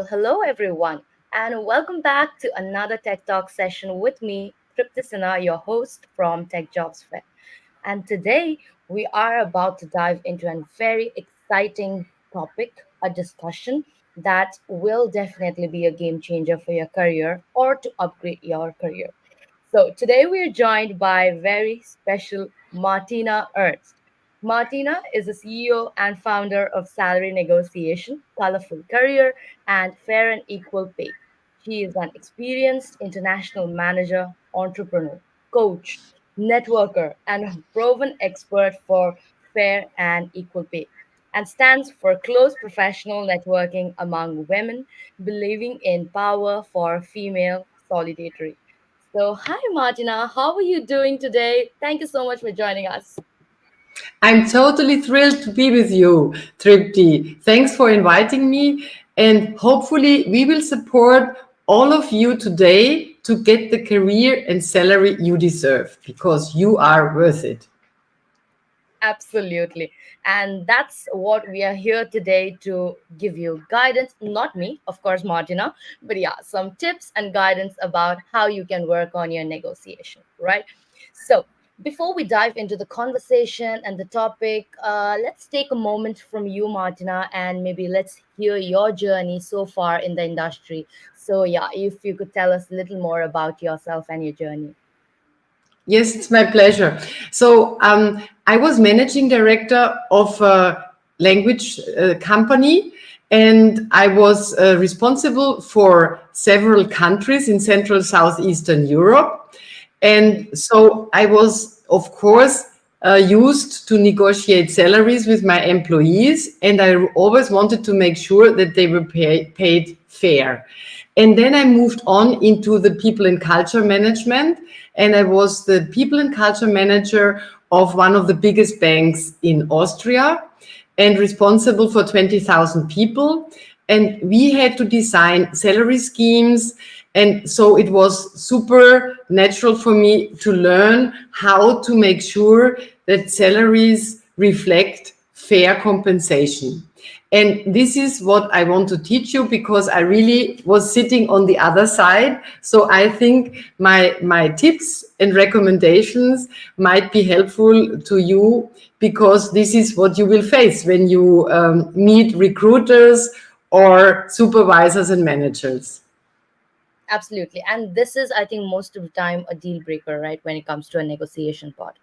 Well, hello everyone, and welcome back to another Tech Talk session with me, Tripti Sinha, your host from Tech Jobs Fair. And today we are about to dive into a very exciting topic, a discussion that will definitely be a game changer for your career or to upgrade your career. So today we are joined by very special Martina Ernst. Martina is the CEO and founder of Salary Negotiation, Colorful Career, and Fair and Equal Pay. She is an experienced international manager, entrepreneur, coach, networker, and a proven expert for fair and equal pay, and stands for close professional networking among women, believing in power for female solidarity. So, hi Martina, how are you doing today? Thank you so much for joining us. I'm totally thrilled to be with you, Tripti. Thanks for inviting me, and hopefully, we will support all of you today to get the career and salary you deserve because you are worth it. Absolutely. And that's what we are here today to give you guidance. Not me, of course, Martina, but yeah, some tips and guidance about how you can work on your negotiation, right? So, before we dive into the conversation and the topic, let's take a moment from you, Martina, and maybe let's hear your journey so far in the industry. So, yeah, if you could tell us a little more about yourself and your journey. Yes, it's my pleasure. I was managing director of a language company, and I was responsible for several countries in Central Southeastern Europe. And so I was, of course, used to negotiate salaries with my employees, and I always wanted to make sure that they were paid fair. And then I moved on into the people and culture management, and I was the people and culture manager of one of the biggest banks in Austria and responsible for 20,000 people. And we had to design salary schemes. And so it was super natural for me to learn how to make sure that salaries reflect fair compensation. And this is what I want to teach you because I really was sitting on the other side. So I think my tips and recommendations might be helpful to you because this is what you will face when you meet recruiters or supervisors and managers. Absolutely. And this is, I think, most of the time a deal breaker, right, when it comes to a negotiation part.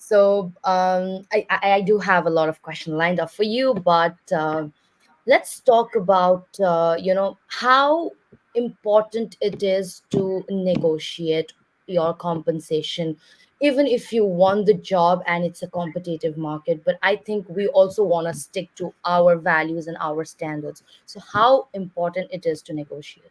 So I do have a lot of questions lined up for you, but let's talk about, how important it is to negotiate your compensation, even if you want the job and it's a competitive market. But I think we also want to stick to our values and our standards. So how important it is to negotiate.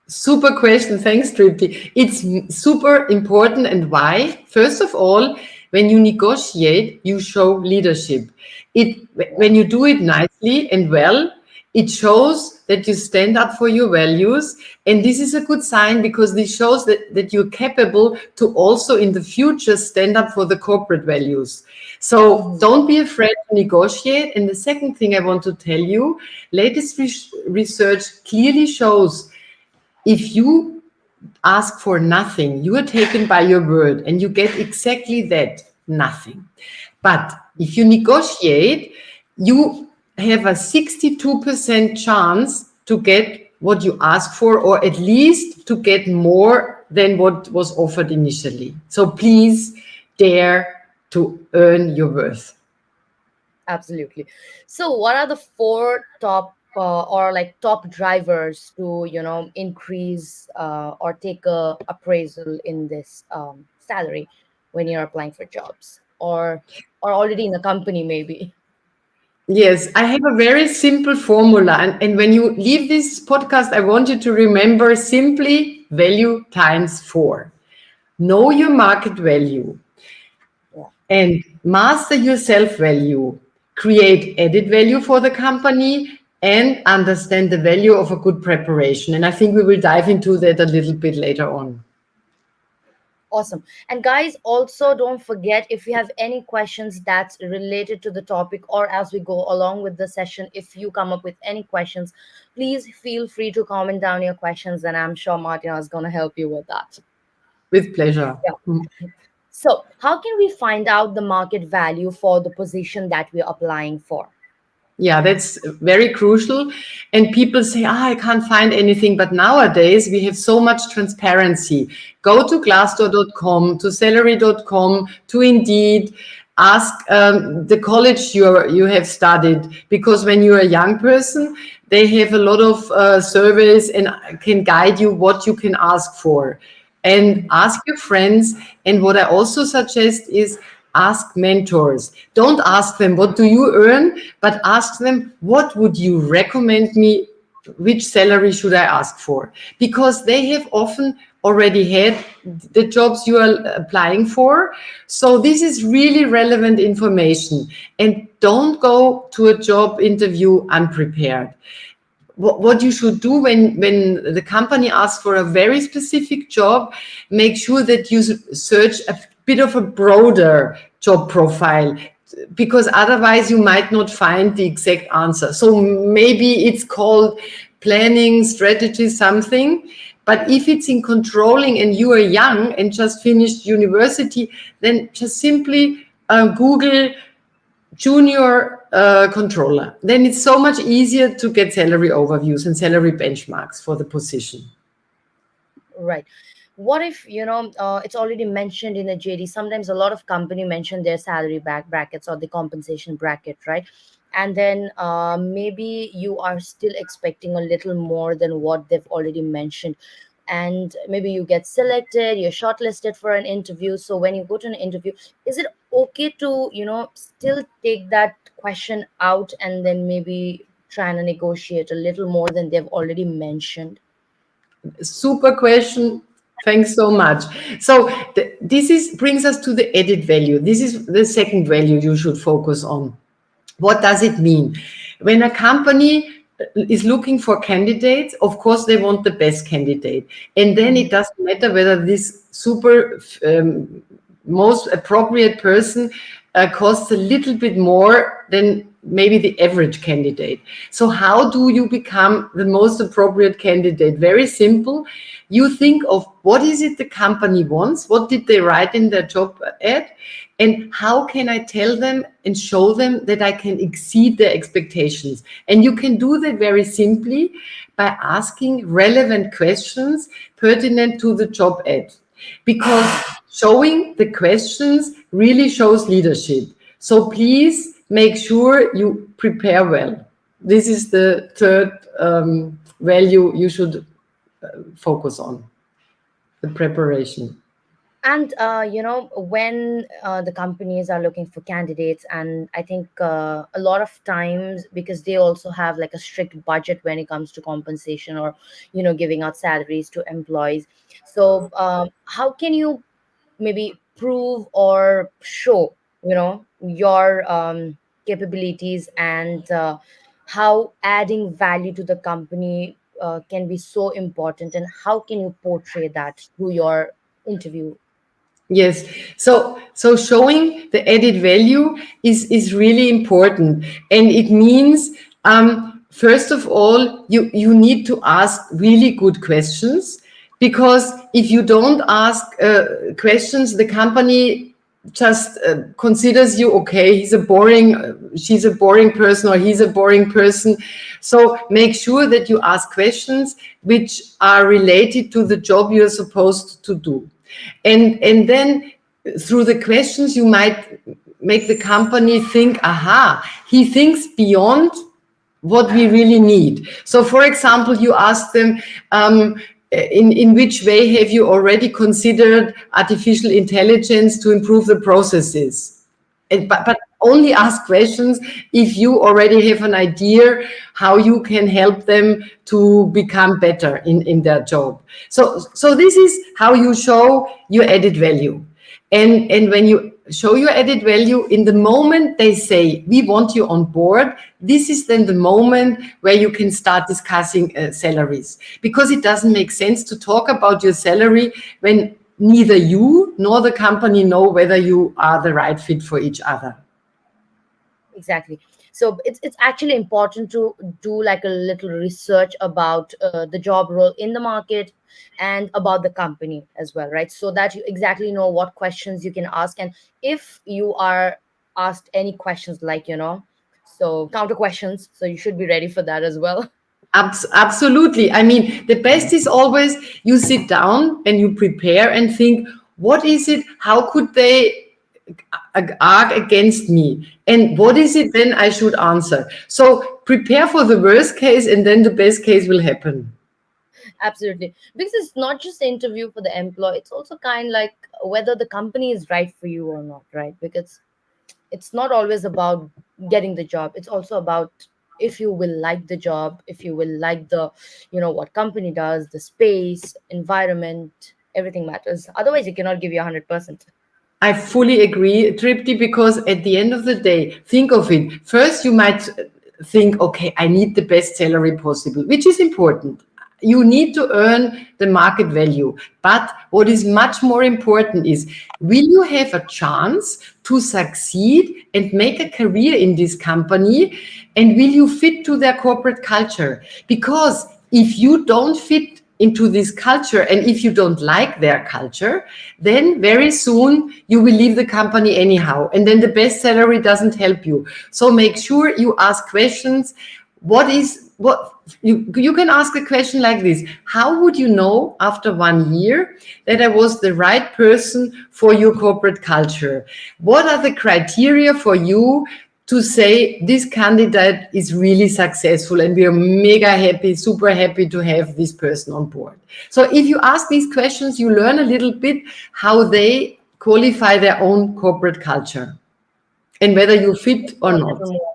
Super question. Thanks, Tripti. It's super important. And why? First of all, when you negotiate, you show leadership. It Yeah. when you do it nicely and well, it shows that you stand up for your values. And this is a good sign because this shows that you're capable to also in the future stand up for the corporate values. So Mhm. don't be afraid to negotiate. And the second thing I want to tell you, latest research clearly shows if you ask for nothing, you are taken by your word and you get exactly that, nothing. But if you negotiate, you have a 62% chance to get what you ask for, or at least to get more than what was offered initially. So please dare to earn your worth. Absolutely. So, what are the four top or like top drivers to increase or take a appraisal in this salary when you're applying for jobs or already in a company maybe? Yes, I have a very simple formula. And when you leave this podcast, I want you to remember simply value times four. Know your market value Yeah. and master your self value. Create added value for the company and understand the value of a good preparation. And I think we will dive into that a little bit later on. Awesome. And guys, also don't forget, if you have any questions that's related to the topic, or as we go along with the session, if you come up with any questions, please feel free to comment down your questions, and I'm sure Martina is going to help you with that. With pleasure. Yeah. So, how can we find out the market value for the position that we're applying for? Yeah, that's very crucial. And people say, I can't find anything. But nowadays we have so much transparency. Go to glassdoor.com, to salary.com, to Indeed. Ask the college you have studied, because when you're a young person, they have a lot of surveys and can guide you what you can ask for. And ask your friends. And what I also suggest is ask mentors. Don't ask them, what do you earn? But ask them, what would you recommend me? Which salary should I ask for? Because they have often already had the jobs you are applying for. So this is really relevant information. And don't go to a job interview unprepared. What you should do when the company asks for a very specific job, make sure that you search a bit of a broader job profile, because otherwise you might not find the exact answer. So maybe it's called planning, strategy, something. But if it's in controlling and you are young and just finished university, then just simply Google junior controller. Then it's so much easier to get salary overviews and salary benchmarks for the position. Right. What if, it's already mentioned in the JD? Sometimes a lot of company mention their salary brackets or the compensation bracket, right? And then maybe you are still expecting a little more than what they've already mentioned. And maybe you get selected, you're shortlisted for an interview. So when you go to an interview, is it okay to, still take that question out and then maybe try and negotiate a little more than they've already mentioned? Super question. Thanks so much. So this is brings us to the added value. This is the second value you should focus on. What does it mean? When a company is looking for candidates, of course they want the best candidate, and then it doesn't matter whether this super most appropriate person costs a little bit more than maybe the average candidate. So how do you become the most appropriate candidate? Very simple. You think of what is it the company wants? What did they write in their job ad? And how can I tell them and show them that I can exceed their expectations? And you can do that very simply by asking relevant questions pertinent to the job ad. Because showing the questions really shows leadership. So please make sure you prepare well. This is the third value you should focus on, the preparation. And when the companies are looking for candidates, and I think a lot of times, because they also have like a strict budget when it comes to compensation, or giving out salaries to employees. So how can you maybe prove or show your capabilities, and how adding value to the company can be so important, and how can you portray that through your interview? Yes. So showing the added value is really important, and it means first of all you need to ask really good questions, because if you don't ask questions, the company just considers you, okay, she's a boring person, or he's a boring person. So make sure that you ask questions which are related to the job you're supposed to do. And then through the questions, you might make the company think, aha, he thinks beyond what we really need. So, for example, you ask them, in which way have you already considered artificial intelligence to improve the processes? But only ask questions if you already have an idea how you can help them to become better in their job. So this is how you show your added value. And when you show your added value, in the moment they say, we want you on board, this is then the moment where you can start discussing salaries. Because it doesn't make sense to talk about your salary when neither you nor the company know whether you are the right fit for each other. Exactly. So it's actually important to do like a little research about the job role in the market and about the company as well, right? So that you exactly know what questions you can ask, and if you are asked any questions, like, so counter questions, so you should be ready for that as well. Absolutely. I mean, the best is always you sit down and you prepare and think, what is it? How could they argue against me? And what is it then I should answer? So prepare for the worst case, and then the best case will happen. Absolutely. Because it's not just the interview for the employee, it's also kind like whether the company is right for you or not, right? Because it's not always about getting the job, it's also about if you will like the job, if you will like the, what company does, the space, environment, everything matters. Otherwise, you cannot give you 100%. I fully agree, Tripti, because at the end of the day, think of it. First, you might think, okay, I need the best salary possible, which is important. You need to earn the market value. But what is much more important is, will you have a chance to succeed and make a career in this company? And will you fit to their corporate culture? Because if you don't fit into this culture, and if you don't like their culture, then very soon you will leave the company anyhow, and then the best salary doesn't help you. So make sure you ask questions. What you can ask a question like this: how would you know after 1 year that I was the right person for your corporate culture? What are the criteria for you to say this candidate is really successful and we are mega happy, super happy to have this person on board? So if you ask these questions, you learn a little bit how they qualify their own corporate culture and whether you fit or A not. little more.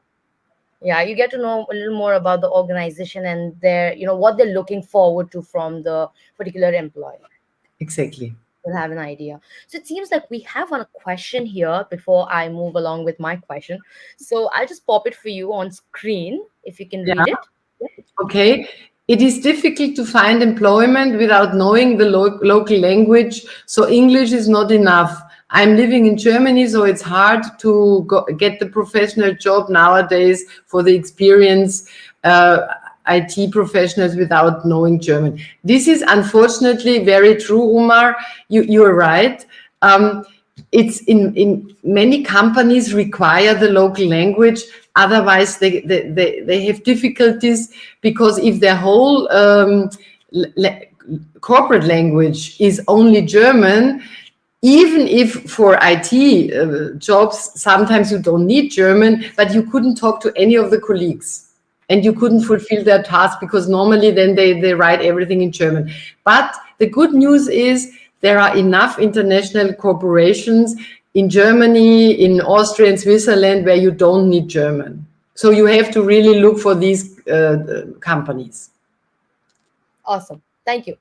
Yeah, you get to know a little more about the organization and their, what they're looking forward to from the particular employee. Exactly. We'll have an idea. So it seems like we have a question here before I move along with my question. So I'll just pop it for you on screen if you can Yeah. read it. Okay. It is difficult to find employment without knowing the local language, so English is not enough. I'm living in Germany, so it's hard to get the professional job nowadays for the experience IT professionals without knowing German. This is unfortunately very true, Umar. You're right. It's in many companies require the local language, otherwise they have difficulties, because if their whole corporate language is only German, even if for IT jobs sometimes you don't need German, but you couldn't talk to any of the colleagues and you couldn't fulfill their task, because normally then they write everything in German. But the good news is there are enough international corporations in Germany, in Austria and Switzerland where you don't need German. So you have to really look for these companies. Awesome. Thank you.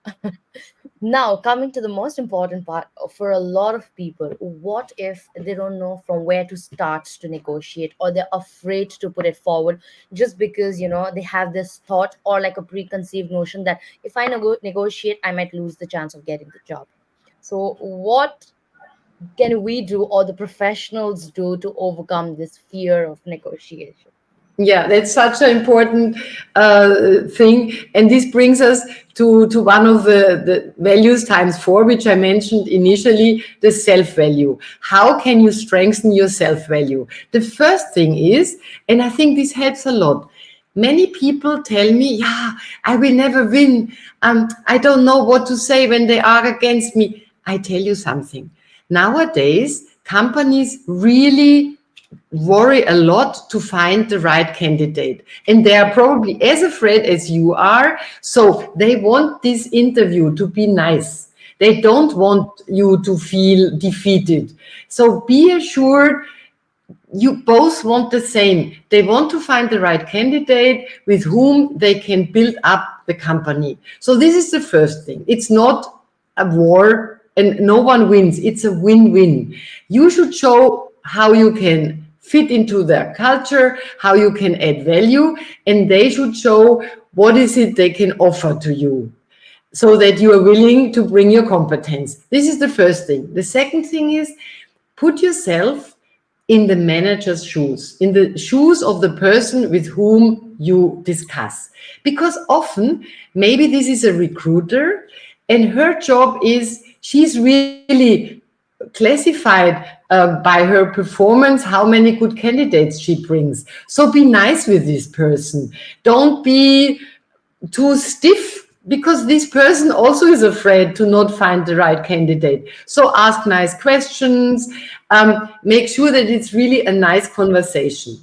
Now, coming to the most important part for a lot of people, what if they don't know from where to start to negotiate, or they're afraid to put it forward just because, they have this thought or like a preconceived notion that if I negotiate, I might lose the chance of getting the job. So, what can we do, or the professionals do, to overcome this fear of negotiation? Yeah, that's such an important thing. And this brings us to one of the values times four, which I mentioned initially, the self-value. How can you strengthen your self-value? The first thing is, and I think this helps a lot, many people tell me, yeah, I will never win. I don't know what to say when they are against me. I tell you something. Nowadays, companies really worry a lot to find the right candidate, and they are probably as afraid as you are, so they want this interview to be nice. They don't want you to feel defeated. So be assured, you both want the same. They want to find the right candidate with whom they can build up the company. So this is the first thing. It's not a war and no one wins. It's a win-win. You should show how you can fit into their culture, how you can add value, and they should show what is it they can offer to you. so that you are willing to bring your competence. This is the first thing. The second thing is put yourself in the manager's shoes, in the shoes of the person with whom you discuss. Because often, maybe this is a recruiter and her job is, she's really classified by her performance how many good candidates she brings. So be nice with this person. Don't be too stiff, because this person also is afraid to not find the right candidate. So ask nice questions, make sure that it's really a nice conversation.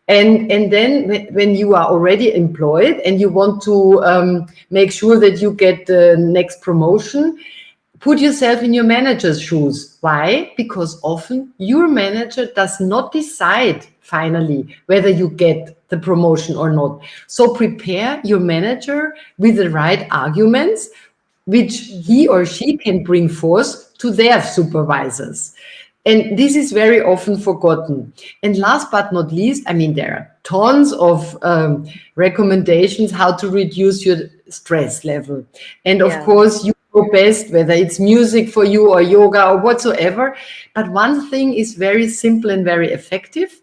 And then when you are already employed and you want to make sure that you get the next promotion, put yourself in your manager's shoes. Why? Because often your manager does not decide finally whether you get the promotion or not. So prepare your manager with the right arguments, which he or she can bring forth to their supervisors. And this is very often forgotten. And last but not least, I mean, there are tons of recommendations how to reduce your stress level. And of Yeah. course, you know best whether it's music for you or yoga or whatsoever. But one thing is very simple and very effective.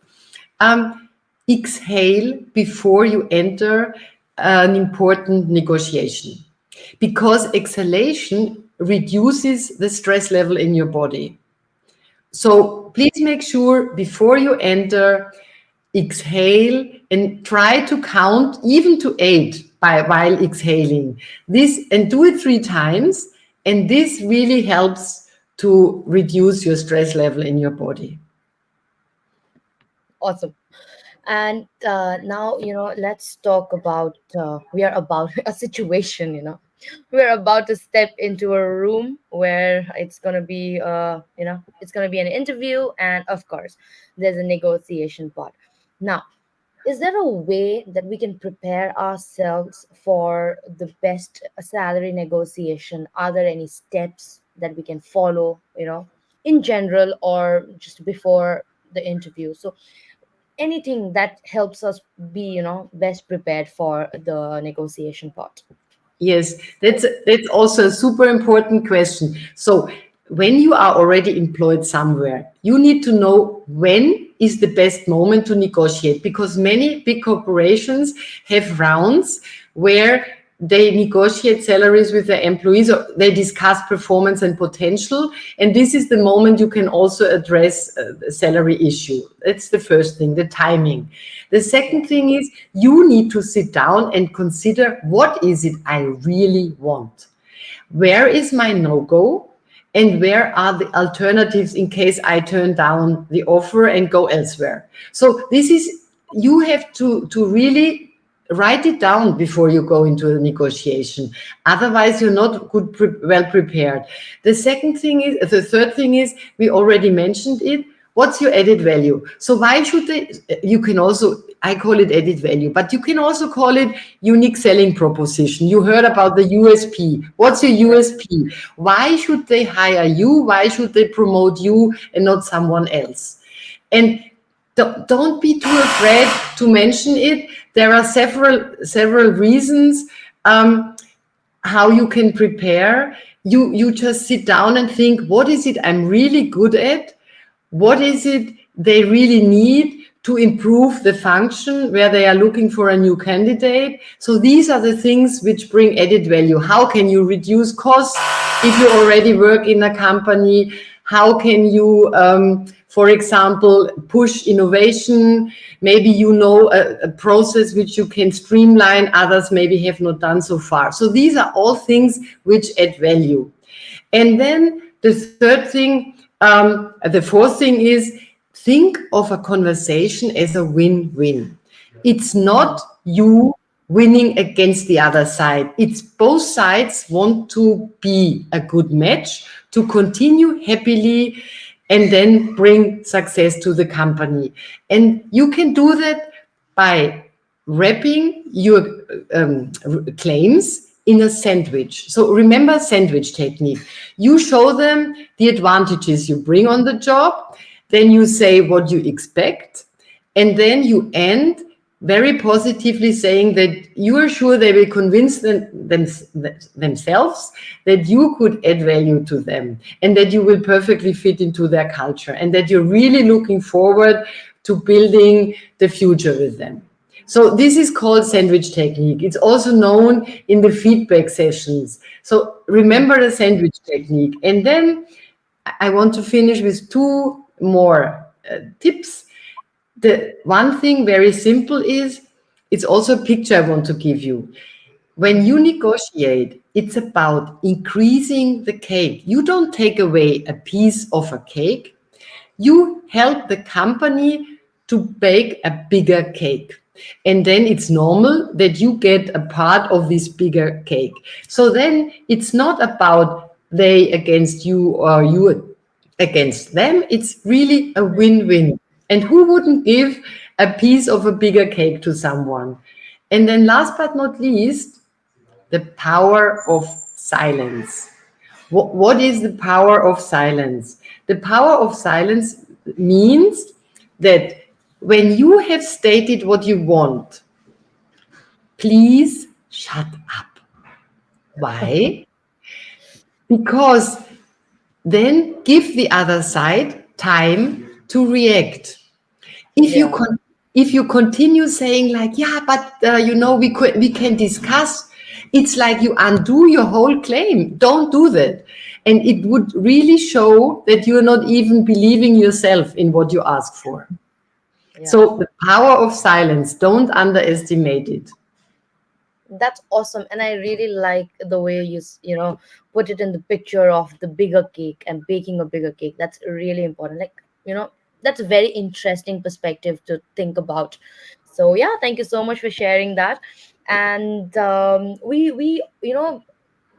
Um, Exhale before you enter an important negotiation, because exhalation reduces the stress level in your body. So please make sure before you enter, exhale and try to count even to 8 while exhaling. This, and do it 3 times, and this really helps to reduce your stress level in your body. Awesome. And now, let's talk about, we are about a situation, we're about to step into a room where it's going to be, it's going to be an interview. And of course, there's a negotiation part. Now, is there a way that we can prepare ourselves for the best salary negotiation? Are there any steps that we can follow, in general or just before the interview? So anything that helps us be, best prepared for the negotiation part. Yes, that's also a super important question. So when you are already employed somewhere, you need to know when is the best moment to negotiate, because many big corporations have rounds where they negotiate salaries with their employees, or they discuss performance and potential. And this is the moment you can also address the salary issue. That's the first thing, the timing. The second thing is you need to sit down and consider, what is it I really want? Where is my no-go? And where are the alternatives in case I turn down the offer and go elsewhere? So this is, you have to really write it down before you go into a negotiation. Otherwise, you're not well prepared. The third thing is, we already mentioned it. What's your added value? So why should they, you can also, I call it added value, but you can also call it unique selling proposition. You heard about the USP. What's your USP? Why should they hire you? Why should they promote you and not someone else? And don't be too afraid to mention it. There are several reasons how you can prepare. You just sit down and think, what is it I'm really good at? What is it they really need to improve the function where they are looking for a new candidate? So these are the things which bring added value. How can you reduce costs if you already work in a company? How can you, for example, push innovation? Maybe you know a process which you can streamline, others maybe have not done so far. So these are all things which add value. And then the fourth thing is, think of a conversation as a win-win. It's not you winning against the other side. It's both sides want to be a good match, to continue happily, and then bring success to the company. And you can do that by wrapping your claims in a sandwich. So remember sandwich technique. You show them the advantages you bring on the job, then you say what you expect, and then you end very positively, saying that you are sure they will convince themselves that you could add value to them and that you will perfectly fit into their culture and that you're really looking forward to building the future with them. So this is called sandwich technique. It's also known in the feedback sessions. So remember the sandwich technique. And then I want to finish with two more tips. The one thing very simple is, it's also a picture I want to give you. When you negotiate, it's about increasing the cake. You don't take away a piece of a cake. You help the company to bake a bigger cake. And then it's normal that you get a part of this bigger cake. So then it's not about they against you or you against them. It's really a win-win. And who wouldn't give a piece of a bigger cake to someone? And then last but not least, the power of silence. What is the power of silence? The power of silence means that when you have stated what you want, please shut up. Why? Because then give the other side time to react. If you Yeah. if you continue saying like, yeah, but we can discuss, it's like you undo your whole claim. Don't do that. And it would really show that you're not even believing yourself in what you ask for. Yeah. So the power of silence, don't underestimate it. That's awesome, and I really like the way put it in the picture of the bigger cake and baking a bigger cake. That's really important. Like, that's a very interesting perspective to think about. So yeah, thank you so much for sharing that. And we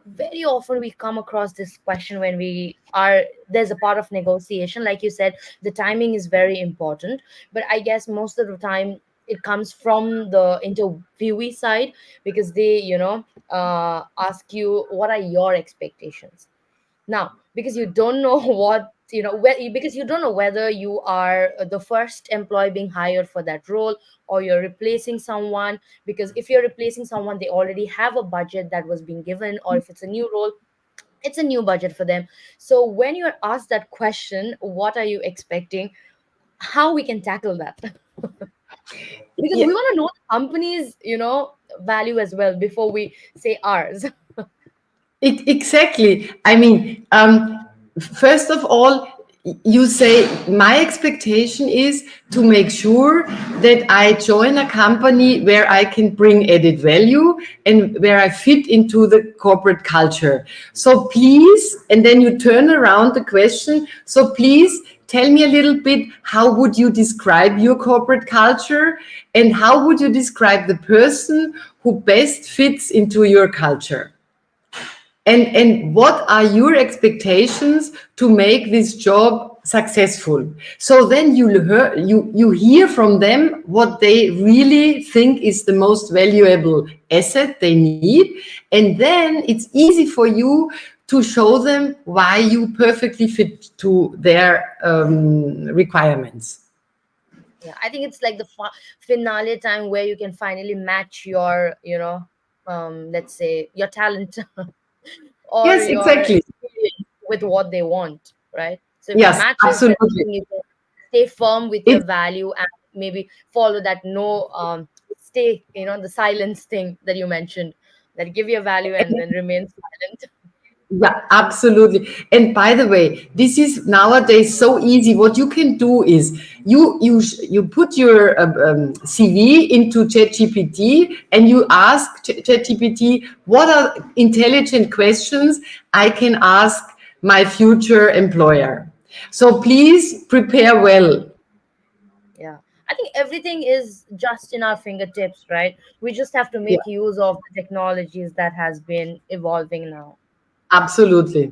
very often we come across this question when we are there's a part of negotiation. Like you said, the timing is very important, but I guess most of the time it comes from the interviewee side, because they ask you what are your expectations. Now, because you don't know because you don't know whether you are the first employee being hired for that role, or you're replacing someone. Because if you're replacing someone, they already have a budget that was being given, or if it's a new role, it's a new budget for them. So when you're asked that question, what are you expecting, how we can tackle that? Because Yeah, we want to know the company's value as well before we say ours. exactly. I mean, first of all, you say my expectation is to make sure that I join a company where I can bring added value and where I fit into the corporate culture. So please, and then you turn around the question. So please tell me a little bit, how would you describe your corporate culture and how would you describe the person who best fits into your culture? And what are your expectations to make this job successful? So then you hear from them what they really think is the most valuable asset they need, and then it's easy for you to show them why you perfectly fit to their requirements. Yeah, I think it's like the finale time where you can finally match your let's say your talent or Yes, your exactly. experience with what they want, right? So if it Yes, matches, then I absolutely. think you can stay firm with your It, value and maybe follow that no stay, the silence thing that you mentioned, that give your value and then remain silent. Yeah, absolutely. And by the way, this is nowadays so easy. What you can do is you put your CV into ChatGPT and you ask ChatGPT what are intelligent questions I can ask my future employer. So please prepare well. Yeah, I think everything is just in our fingertips, right? We just have to Yeah, make use of the technologies that has been evolving now. absolutely.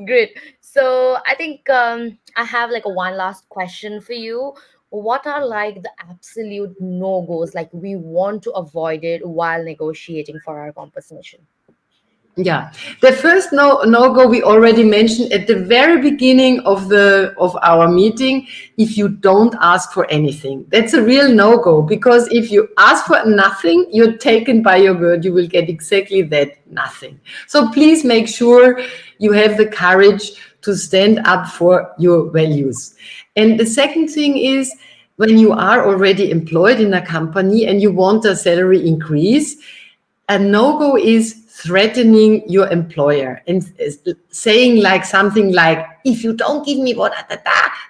Great. So I think I have like a one last question for you. What are like the absolute no-goes, like we want to avoid it while negotiating for our compensation? Yeah, the first no go we already mentioned at the very beginning of our meeting. If you don't ask for anything, that's a real no go, because if you ask for nothing, you're taken by your word. You will get exactly that, nothing. So please make sure you have the courage to stand up for your values. And the second thing is, when you are already employed in a company and you want a salary increase, a no-go is threatening your employer and saying like something like, if you don't give me what,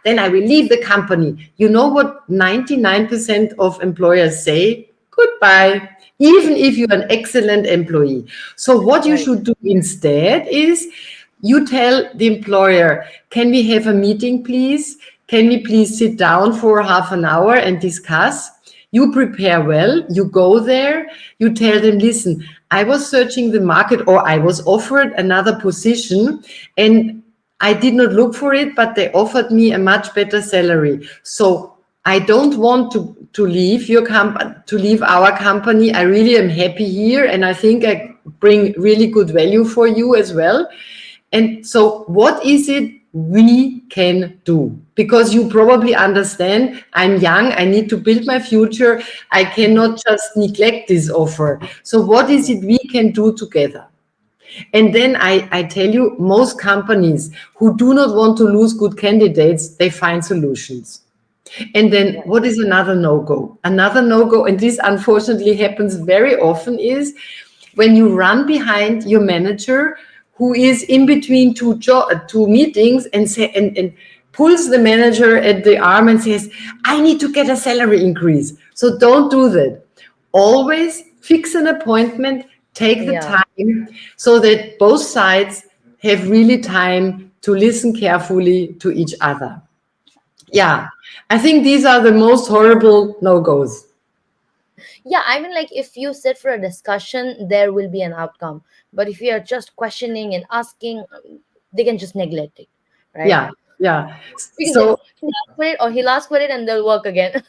then I will leave the company. You know what 99% of employers say? Goodbye, even if you're an excellent employee. So what you Right. should do instead is, you tell the employer, can we have a meeting, please? Can we please sit down for half an hour and discuss? You prepare well, you go there, you tell them, listen, I was searching the market, or I was offered another position, and I did not look for it, but they offered me a much better salary. So I don't want to leave your company, to leave our company. I really am happy here, and I think I bring really good value for you as well. And so, what is it we can do? Because you probably understand, I'm young, I need to build my future. I Mhm. cannot just neglect this offer. So, what is it we can do together? And then I tell you, most companies who do not want to lose good candidates, they find solutions. And then Right. what is another no-go? Another no-go, and this unfortunately happens very often, is when you run behind your manager who is in between two meetings, and say and pulls the manager at the arm and says, I need to get a salary increase. So don't do that. Always fix an appointment, take the Yeah. time, so that both sides have really time to listen carefully to each other. Yeah, I think these are the most horrible no-goes. Yeah, I mean, like, if you sit for a discussion, there will be an outcome. But if you are just questioning and asking, they can just neglect it, right? Yeah, yeah. Because So he'll ask for it, or he'll ask for it, and they'll work again.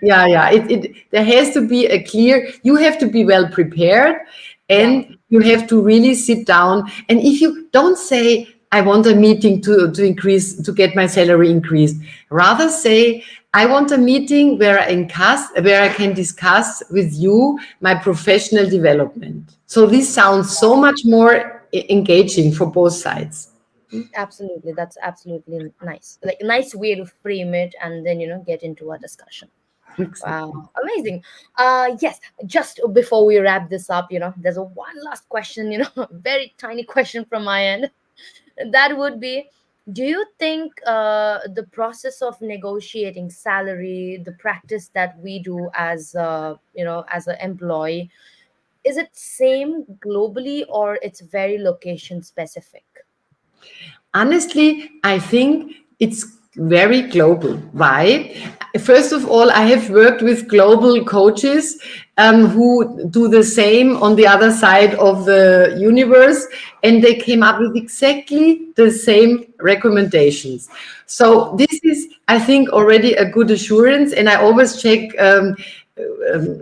yeah, yeah. It there has to be a clear. You have to be well prepared, Yeah. and you have to really sit down. And if you don't say, I want a meeting to increase, to get my salary increased, rather say, I want a meeting where I can discuss with you my professional development. So this sounds so much more engaging for both sides. Absolutely, that's absolutely nice. Like, nice way to frame it, and then get into a discussion. Wow, Exactly. amazing. Yes, just before we wrap this up, there's a one last question, very tiny question from my end. That would be, do you think the process of negotiating salary, the practice that we do as as an employee, is it same globally, or it's very location specific? Honestly, I think it's very global. Why? First of all, I have worked with global coaches who do the same on the other side of the universe, and they came up with exactly the same recommendations. So, Wow. this is, I think, already a good assurance, and I always check.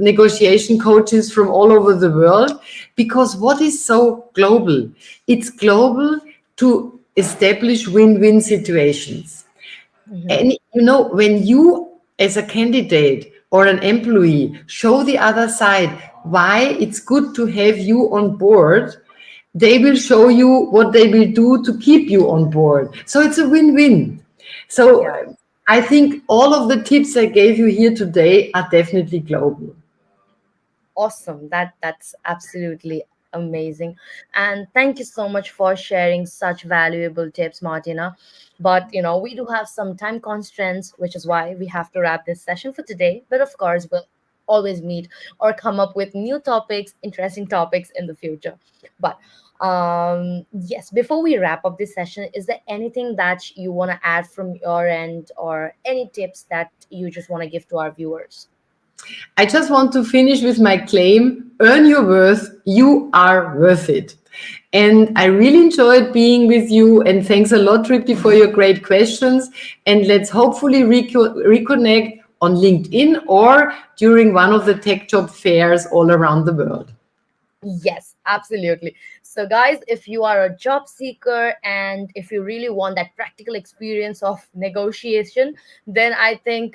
Negotiation coaches from all over the world, because what is so global? It's global to establish win-win situations. Hmm. And when you, as a candidate or an employee, show the other side why it's good to have you on board, they will show you what they will do to keep you on board. So it's a win-win. So Yeah. I think all of the tips I gave you here today are definitely global. Awesome. That's absolutely amazing. And thank you so much for sharing such valuable tips, Martina. But we do have some time constraints, which is why we have to wrap this session for today. But of course, we'll always meet or come up with new topics, interesting topics in the future. But yes, before we wrap up this session, is there anything that you want to add from your end, or any tips that you just want to give to our viewers? I just want to finish with my claim: earn your worth, you are worth it. And I really enjoyed being with you. And thanks a lot, Tripti, for your great questions. And let's hopefully reconnect on LinkedIn or during one of the tech job fairs all around the world. Yes, absolutely. So, guys, if you are a job seeker and if you really want that practical experience of negotiation, then I think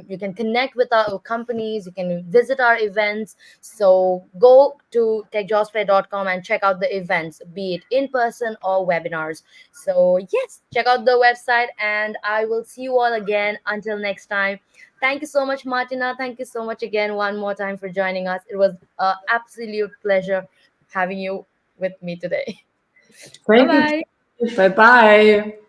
you can connect with our companies, you can visit our events. So, go to techjobsfair.com and check out the events, be it in person or webinars. So, yes, check out the website, and I will see you all again. Until next time. Thank you so much, Martina. Thank you so much again, one more time, for joining us. It was an absolute pleasure having you with me today. Bye Thank bye. you. Bye bye.